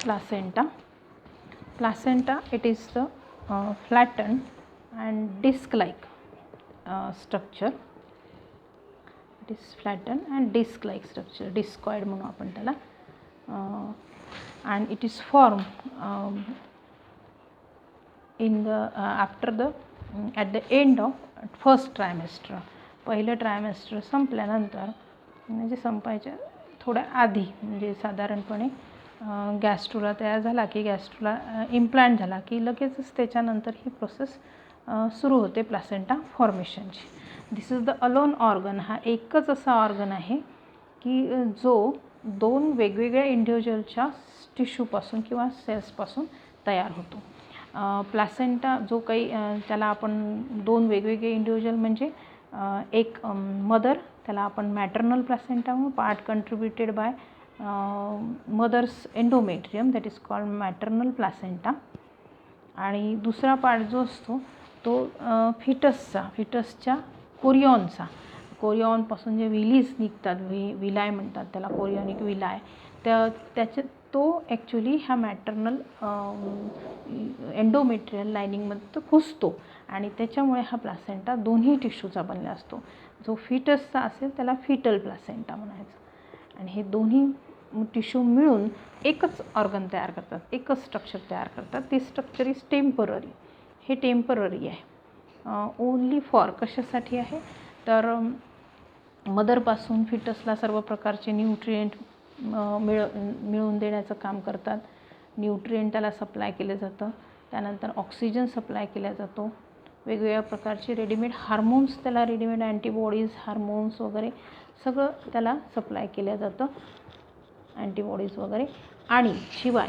placenta. Placenta, it is the flattened and disc-like structure. It is flattened and disc-like structure, discoid म्हणू आपण त्याला. And it is formed in the after the at the end of first trimester. पहिलं trimester संपल्यानंतर म्हणजे संपायच्या थोड्या आधी, म्हणजे साधारणपणे गॅस्ट्रुला तयार झाला की गॅस्ट्रुला इम्प्लांट झाला की लगेचच त्याच्यानंतर ही प्रोसेस सुरू होते प्लासेंटा फॉर्मेशनची. This is the alone organ. हा एकच असा ऑर्गन आहे की जो दोन वेगवेगळ्या इंडिव्हिज्युअलच्या टिश्यूपासून किंवा सेल्सपासून तयार होतो. प्लासेंटा जो काही त्याला आपण दोन वेगवेगळे इंडिव्हिज्युअल म्हणजे एक मदर, त्याला आपण मॅटर्नल प्लासेंटा म्हणून, part contributed by mother's endometrium, that is called maternal placenta. आणि दुसरा पार्ट जो असतो तो फिटसच्या कोरियॉनचा, कोरियॉनपासून जे विलीज निघतात, विलाय म्हणतात त्याला, कोरियॉनिक विलाय, तो ॲक्च्युली ह्या मॅटर्नल एंडोमेट्रियल लायनिंगमध्ये तो घुसतो आणि त्याच्यामुळे हा प्लासेंटा दोन्ही टिश्यूचा बनला असतो. जो फिटसचा असेल त्याला फिटल प्लासेंटा म्हणायचं. आणि हे दोन्ही टिश्यू मिळून एकच ऑर्गन तयार करतात, एकच स्ट्रक्चर तयार करतात. ती स्ट्रक्चर इज टेम्पररी. हे टेम्पररी आहे. ओन्ली फॉर कशासाठी आहे तर मदरपासून फिटसला सर्व प्रकारचे न्यूट्रिएंट मिळवून देण्याचं काम करतात. न्यूट्रिएंट त्याला सप्लाय केलं जातं. त्यानंतर ऑक्सिजन सप्लाय केला जातो. वेगवेगळ्या प्रकारचे रेडीमेड हार्मोन्स, त्याला रेडीमेड अँटीबॉडीज, हार्मोन्स वगैरे सगळं त्याला सप्लाय केलं जातं, अँटीबॉडीज वगैरे. आणि शिवाय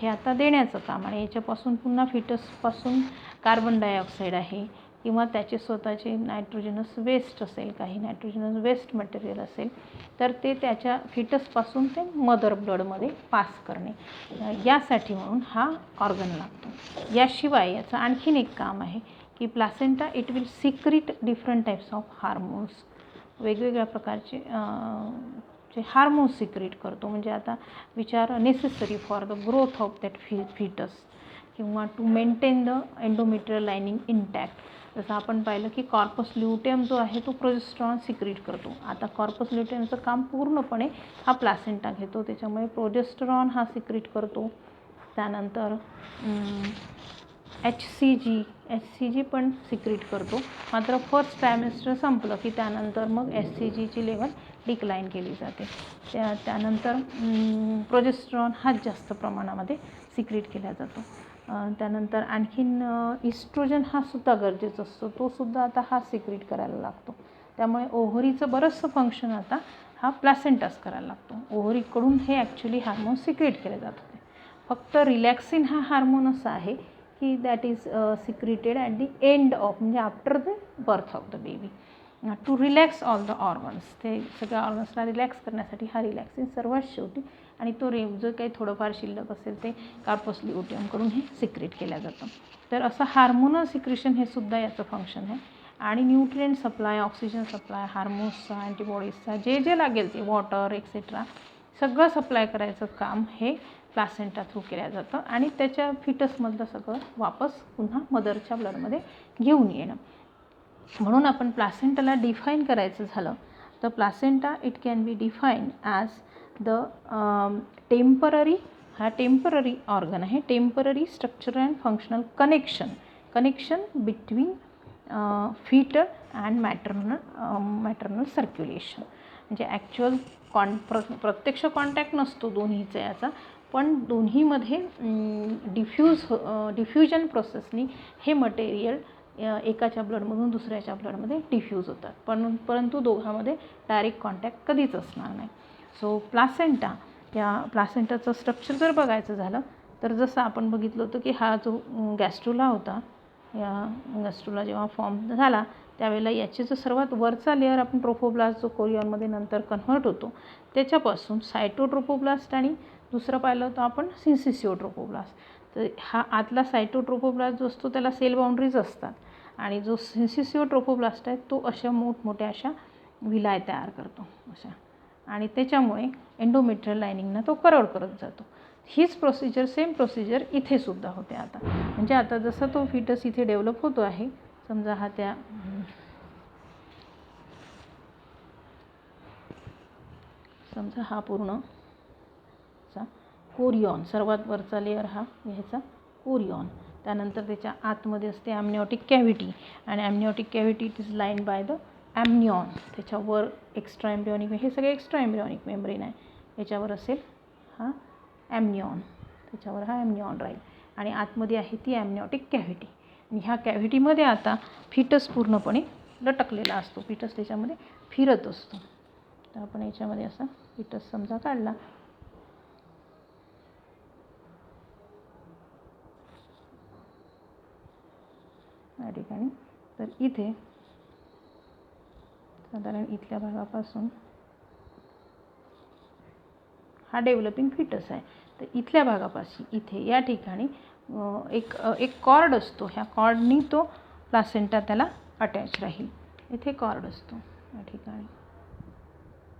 हे आता देण्याचं काम, आणि याच्यापासून पुन्हा फिटसपासून कार्बन डायऑक्साईड आहे किंवा त्याचे स्वतःचे नायट्रोजनस वेस्ट असेल, काही नायट्रोजनस वेस्ट मटेरियल असेल तर ते त्याच्या फिटसपासून ते मदर ब्लडमध्ये पास करणे, यासाठी म्हणून हा ऑर्गन लागतो. याशिवाय याचं आणखीन एक काम आहे की placenta it will secrete different types of hormones. वेगवेगळ्या प्रकारचे जे हार्मोन्स सिक्रीट करतो. म्हणजे आता विचार necessary for the growth of that foetus किंवा to maintain the endometrial lining intact. जसं आपण पाहिलं की कॉर्पस ल्युटेम जो आहे तो प्रोजेस्टेरॉन सिक्रीट करतो. आता कॉर्पस ल्युटेमचं काम पूर्णपणे हा प्लासेंटा घेतो, त्याच्यामुळे प्रोजेस्टेरॉन हा सिक्रीट करतो. त्यानंतर HCG पण सिक्रीट करतो. मात्र फर्स्ट ट्रायमेस्टर संपलं की त्यानंतर मग HCGची लेवल डिक्लाईन केली जाते. त्यानंतर प्रोजेस्टेरॉन हाच जास्त प्रमाणामध्ये सिक्रीट केला जातो. त्यानंतर आणखीन इस्ट्रोजन हा सुद्धा गरजेचा असतो, तो सुद्धा आता हा सिक्रीट करायला लागतो. त्यामुळे ओव्हरीचं बरंचसं फंक्शन आता हा प्लासेंटाच करायला लागतो. ओव्हरीकडून हे ॲक्च्युली हार्मोन सिक्रीट केले जात होते. फक्त रिलॅक्सिन हा हार्मोन असा आहे की that is secreted at the end of, म्हणजे after the birth of the baby, to relax all the organs. ते सगळ्या ऑर्गन्सला रिलॅक्स करण्यासाठी हा रिलॅक्सिन सर्वात शेवटी, आणि तो जो काही थोडंफार शिल्लक असेल ते कार्पस ल्युटेमकडून हे सिक्रीट केलं जातं. तर असं हार्मोनल सिक्रेशन हे सुद्धा याचं फंक्शन आहे. आणि न्यूट्रिएंट सप्लाय, ऑक्सिजन सप्लाय, हार्मोन्सचा, अँटीबॉडीजचा, जे लागेल ते, वॉटर एक्सेट्रा सगळं सप्लाय करायचं काम हे प्लासेंटा थ्रू केलं जातं. आणि त्याच्या फिटसमधलं सगळं वापस पुन्हा मदरच्या ब्लडमध्ये घेऊन येणं. म्हणून आपण प्लासेंटाला डिफाईन करायचं झालं तर placenta it can be define as the temporary, हा टेम्पररी ऑर्गन आहे. Temporary structural and functional connection between fetal and maternal circulation. म्हणजे ॲक्च्युअल प्रत्यक्ष कॉन्टॅक्ट नसतो दोन्हीचा याचा, पण दोन्हीमध्ये डिफ्युजन प्रोसेसनी हे मटेरियल एकाच्या ब्लडमधून दुसऱ्याच्या ब्लडमध्ये डिफ्यूज होतात, परंतु दोघांमध्ये डायरेक्ट कॉन्टॅक्ट कधीच असणार नाही. सो प्लासेंटा, या प्लासेंटाचं स्ट्रक्चर जर बघायचं झालं तर जसं आपण बघितलं होतं की हा जो गॅस्ट्रुला होता, या गॅस्ट्रुला जेव्हा फॉर्म झाला त्यावेळेला याचे जो सर्वात वरचा लेअर आपण ट्रोफोब्लास्ट जो कोरियॉनमध्ये नंतर कन्व्हर्ट होतो त्याच्यापासून सायटोट्रोफोब्लास्ट, आणि दुसरं पाहिलं होतं आपण सिन्सिसिओट्रोफोब्लास्ट. तर हा आतला सायटोट्रोफोब्लास्ट जो असतो त्याला सेल बाउंड्रीज असतात, आणि जो सिन्सिसिओट्रोफोब्लास्ट आहे तो अशा मोठमोठ्या अशा विलाय तयार करतो अशा, आणि त्याच्यामुळे एंडोमेट्रियल लायनिंगना तो करड करत जातो. हीच प्रोसिजर, सेम प्रोसिजर इथे सुद्धा होते. आता म्हणजे आता जसा तो फिटस इथे डेव्हलप होतो आहे, समजा हा त्या समजा हा पूर्ण कोरियॉन, सर्वात वरचा लेअर हा ह्याचा कोरियॉन. त्यानंतर त्याच्या आतमध्ये असते ॲमनिओटिक कॅव्हिटी, आणि amniotic cavity it is line by the amnion. त्याच्यावर एक्स्ट्रा एम्ब्रियॉनिक, हे सगळे एक्स्ट्रा एम्ब्रियॉनिक मेम्ब्रेन आहे. याच्यावर असेल हा ॲमनिऑन, त्याच्यावर हा ॲमनिऑन राहील, आणि आतमध्ये आहे ती ॲमनिओटिक कॅव्हिटी. आणि ह्या कॅव्हिटीमध्ये आता फिटस पूर्णपणे लटकलेला असतो. फिटस त्याच्यामध्ये फिरत असतो. तर आपण याच्यामध्ये असा फिटस समजा काढला, या ठिकाणी. तर इथे साधारण इथल्या भागापासून हा डेव्हलपिंग फिटस आहे. तर इथल्या भागापासून इथे या ठिकाणी एक कॉर्ड असतो. ह्या कॉर्डनी तो प्लासेंटा त्याला अटॅच राहील. इथे कॉर्ड असतो या ठिकाणी,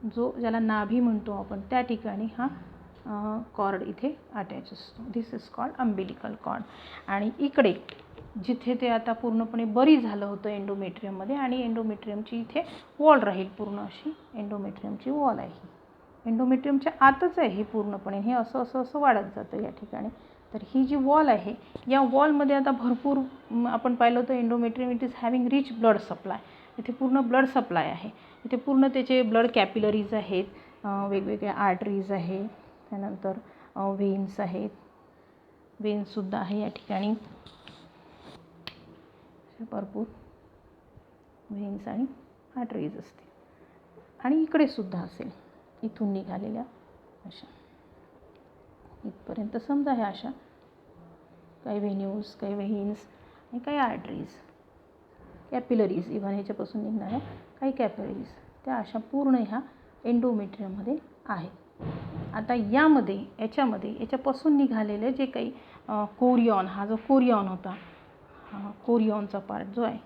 जो ज्याला नाभी म्हणतो आपण, त्या ठिकाणी हा कॉर्ड इथे अटॅच असतो. दिस इज कॉल्ड अम्बिलिकल कॉर्ड. आणि इकडे जिथे ते आता पूर्णपणे बरी झालं होतं एंडोमेट्रियममध्ये, आणि एंडोमेट्रियमची इथे वॉल राहील, पूर्ण अशी एंडोमेट्रियमची वॉल आहे. एंडोमेट्रियमच्या आतच आहे हे पूर्णपणे, हे असं असं असं वाढत जातं या ठिकाणी. तर ही जी वॉल आहे, या वॉलमध्ये आता भरपूर आपण पाहिलं होतं endometrium it is having rich blood supply. इथे पूर्ण ब्लड सप्लाय आहे. इथे पूर्ण त्याचे ब्लड कॅपिलरीज आहेत, वेगवेगळ्या आर्टरीज आहेत, त्यानंतर व्हेन्स आहेत, व्हेन्ससुद्धा आहे या ठिकाणी. भरपूर व्हेन्स आणि आर्टरीज असतील. आणि इकडे सुद्धा असेल, इथून निघालेल्या अशा इथपर्यंत समजा ह्या अशा काही व्हेन्यूज, काही व्हेन्स आणि काही आर्टरीज, कॅपिलरीज, इव्हन ह्याच्यापासून निघणाऱ्या काही कॅपिलरीज, त्या अशा पूर्ण ह्या एंडोमेट्रियममध्ये आहेत. आता याच्यापासून निघालेले जे काही कोरियॉन, हा जो कोरियॉन होता, हा कोरियॉनचा पार्ट जो आहे,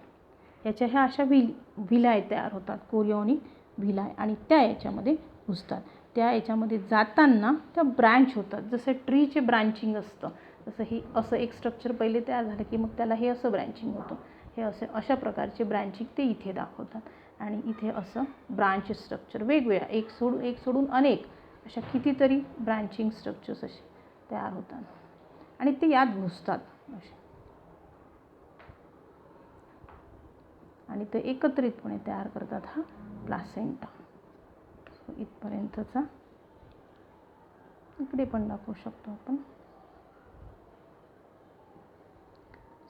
याच्या ह्या अशा विलाय तयार होतात, कोरियॉनिक विलाय, आणि त्या याच्यामध्ये घुसतात. त्या याच्यामध्ये जाताना त्या ब्रँच होतात. जसं ट्रीचे ब्रांचिंग असतं, तसं ही असं एक स्ट्रक्चर पहिले तयार झालं की मग त्याला हे असं ब्रँचिंग होतं. हे अशा प्रकारचे ब्रँचिंग ते इथे दाखवतात. आणि इथे असं ब्रांच स्ट्रक्चर वेगवेगळ्या एक सोडून अनेक अशा कितीतरी ब्रँचिंग स्ट्रक्चर्स असे तयार होतात, आणि ते यात घुसतात असे, आणि ते एकत्रितपणे तयार करतात हा प्लासेंटा. इथपर्यंतचा इकडे पण दाखवू शकतो आपण.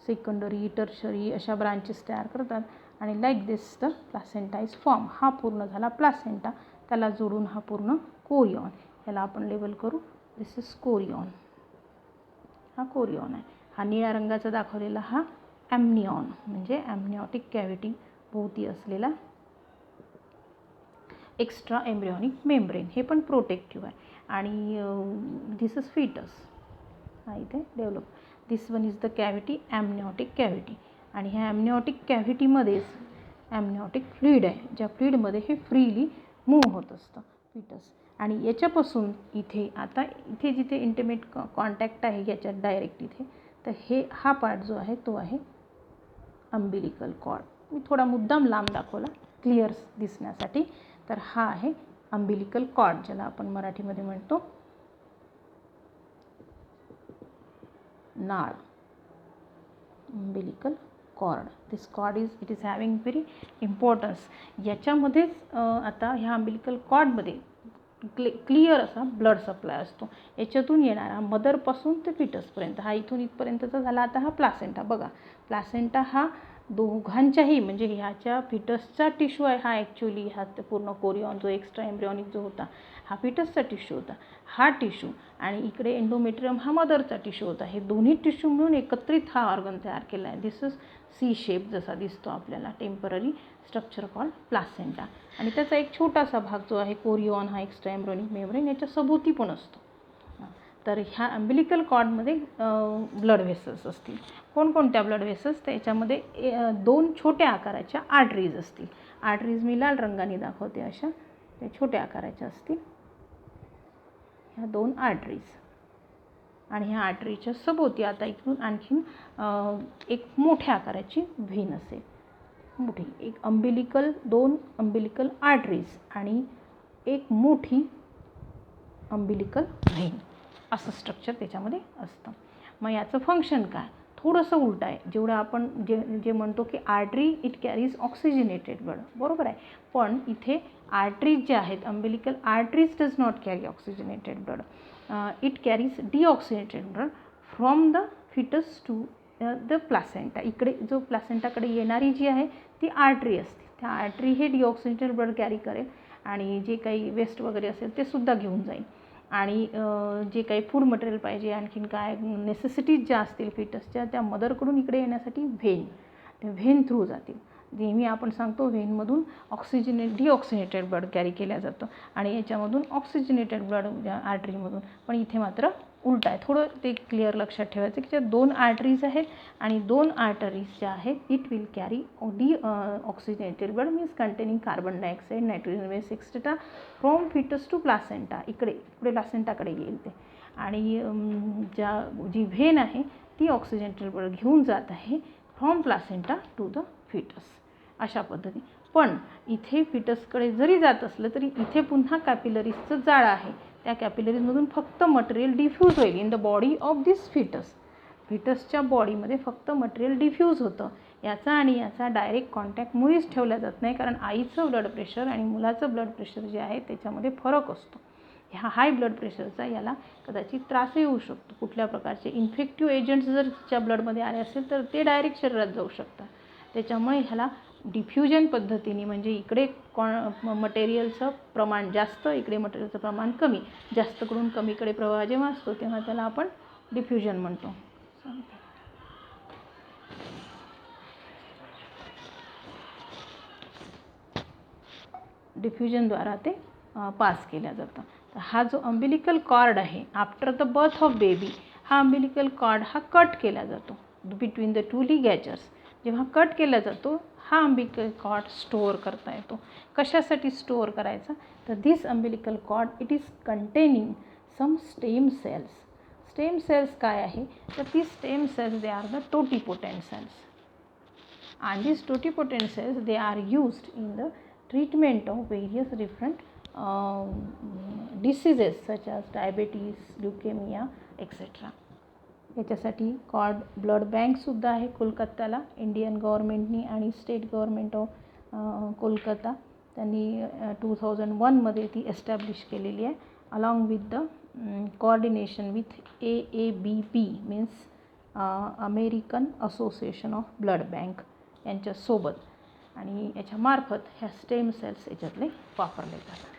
सेकंडरी, टर्शरी अशा ब्रांचेस तयार करतात, आणि like this the placenta is form. हा पूर्ण झाला प्लासेंटा. त्याला जोडून हा पूर्ण कोरियॉन. याला आपण लेबल करू, दिस इज कोरियॉन. हा कोरियॉन आहे. हा निळ्या रंगाचा दाखवलेला हा ॲमनिऑन, म्हणजे ॲमनिओटिक कॅव्हिटी भोवती असलेला एक्स्ट्रा एम्ब्रियॉनिक मेम्ब्रेन. हे पण प्रोटेक्टिव्ह आहे. आणि दिस इज फिटस, हा इथे develop. This one is the cavity, amniotic cavity. आणि ह्या ॲमनिओटिक कॅव्हिटीमध्येच ॲमनिओटिक फ्लुइड आहे, ज्या फ्लुइडमध्ये हे फ्रीली मूव्ह होत असतं फिटस. आणि याच्यापासून इथे जिथे इंटिमेट कॉन्टॅक्ट आहे याच्यात डायरेक्ट इथे, तर हा पार्ट जो आहे तो आहे अम्बिलिकल कॉर्ड. मी थोडा मुद्दाम लांब दाखवला क्लिअर दिसण्यासाठी. तर हा आहे अम्बिलिकल कॉर्ड, ज्याला आपण मराठीमध्ये म्हणतो नाळ. Umbilical cord, this cord it is having very importance. याच्यामध्येच आता ह्या अम्बिलिकल कॉर्डमध्ये क्लिअर असा ब्लड सप्लाय असतो. याच्यातून येणारा मदरपासून ते फिटसपर्यंत, हा इथून इथपर्यंतचा झाला. आता हा प्लासेंटा बघा. प्लासेंटा हा दोघांच्याही, म्हणजे ह्याच्या फिटसचा टिश्यू आहे हा, ॲक्च्युली हा पूर्ण कोरियॉन जो एक्स्ट्रा एम्ब्रियॉनिक जो होता हा फिटसचा टिश्यू होता. हा टिश्यू आणि इकडे एंडोमेट्रियम हा मदरचा टिश्यू होता. हे दोन्ही टिश्यू मिळून एकत्रित हा ऑर्गन तयार केला आहे. दिस इज सी शेप जसा दिसतो आपल्याला, टेम्पररी स्ट्रक्चर कॉल्ड प्लासेंटा. आणि त्याचा एक छोटासा भाग जो आहे कोरियॉन, हा एक्स्ट्रा एम्ब्रियॉनिक मेम्ब्रेन, याच्या सभोवती पण असतो. तर ह्या अम्बिलिकल कॉर्डमध्ये ब्लड व्हेसल्स असतील. कोणकोणत्या ब्लड व्हेसल्स? त्याच्यामध्ये 2 छोट्या आकाराच्या आर्टरीज असतील. आर्टरीज मी लाल रंगाने दाखवते, अशा त्या छोट्या आकाराच्या असतील ह्या 2 आर्टरीज. आणि ह्या आर्टरीच्या सभोवती आता इकडून आणखीन एक मोठ्या आकाराची व्हेन असेल, मोठी एक अंबिलिकल, 2 अंबिलिकल आर्टरीज आणि एक मोठी अंबिलिकल व्हेन, असं स्ट्रक्चर त्याच्यामध्ये असतं. मग याचं फंक्शन काय, थोडंसं उलट आहे. जेवढं आपण जे म्हणतो की artery it carries oxygenated blood, बरोबर आहे. पण इथे आर्टरीज जे आहेत, umbilical arteries does not carry oxygenated blood, it carries deoxygenated blood from the fetus to the placenta. इकडे जो प्लासेंटाकडे येणारी जी आहे ती आर्टरी असते. त्या आर्टरी हे डिऑक्सिजनेटेड ब्लड कॅरी करेल आणि जे काही वेस्ट वगैरे असेल ते सुद्धा घेऊन जाईल. आणि जे काही फूड मटेरियल पाहिजे, आणखीन काय नेसेसिटीज ज्या असतील फिटसच्या, त्या मदरकडून इकडे येण्यासाठी व्हेन, त्या व्हेन थ्रू जातील. नेहमी आपण सांगतो व्हेनमधून डिऑक्सिजनेटेड ब्लड कॅरी केलं जातं आणि याच्यामधून ऑक्सिजनेटेड ब्लड आर्टरीमधून. पण इथे मात्र उलट आहे. थोडं ते क्लिअर लक्षात ठेवायचं की ज्या 2 आर्टरीज आहेत आणि 2 आर्टरीज ज्या आहेत, it will carry oxygenated blood means containing carbon dioxide, nitrogen base etcetera from fetus to placenta. इकडे प्लासेंटाकडे येईल ते. आणि जी व्हेन आहे ती ऑक्सिजनेटेड ब्लड घेऊन जात आहे from placenta to the fetus, अशा पद्धती. पण इथे फिटसकडे जरी जात असलं तरी इथे पुन्हा कॅपिलरीजचं जाळं आहे. त्या कॅपिलरीजमधून फक्त मटेरियल डिफ्यूज होईल in the body of this foetus. फिटसच्या बॉडीमध्ये फक्त मटेरियल डिफ्यूज होतं. याचा आणि याचा डायरेक्ट कॉन्टॅक्ट मुळीच ठेवला जात नाही, कारण आईचं ब्लड प्रेशर आणि मुलाचं ब्लड प्रेशर जे आहे त्याच्यामध्ये फरक असतो. ह्या हाय ब्लड प्रेशरचा याला कदाचित त्रासही होऊ शकतो. कुठल्या प्रकारचे इन्फेक्टिव्ह एजंट्स जर तिच्या ब्लडमध्ये आले असेल तर ते डायरेक्ट शरीरात जाऊ शकतात. त्याच्यामुळे ह्याला डिफ्युजन पद्धतीने, म्हणजे इकडे मटेरियलचं प्रमाण जास्त, इकडे मटेरियलचं प्रमाण कमी, जास्तकडून कमीकडे प्रवाह जेव्हा असतो तेव्हा त्याला आपण डिफ्युजन म्हणतो. डिफ्युजनद्वारा ते पास केल्या जातं. तर हा जो अंबिलिकल कॉर्ड आहे after the birth of baby, हा अंबिलिकल कॉर्ड हा कट केला जातो बिटवीन द 2 लिगॅचर्स. जेव्हा कट केला जातो हा अंबिलिकल कॉर्ड स्टोअर करता येतो. कशासाठी स्टोअर करायचा, तर this umbilical cord it is containing some stem cells. Stem cells काय आहे, तर ती stem cells they are the totipotent cells. and these totipotent cells they are used in the treatment of various different diseases such as diabetes, leukemia etc. याच्यासाठी cord blood बँकसुद्धा आहे कोलकात्याला. Indian गव्हर्मेंटनी आणि state government of Kolkata त्यांनी 2001मध्ये ती establish केलेली आहे, along with the coordination with AABB means American association of blood bank यांच्यासोबत. आणि याच्यामार्फत ह्या स्टेम सेल्स याच्यातले वापरले जातात.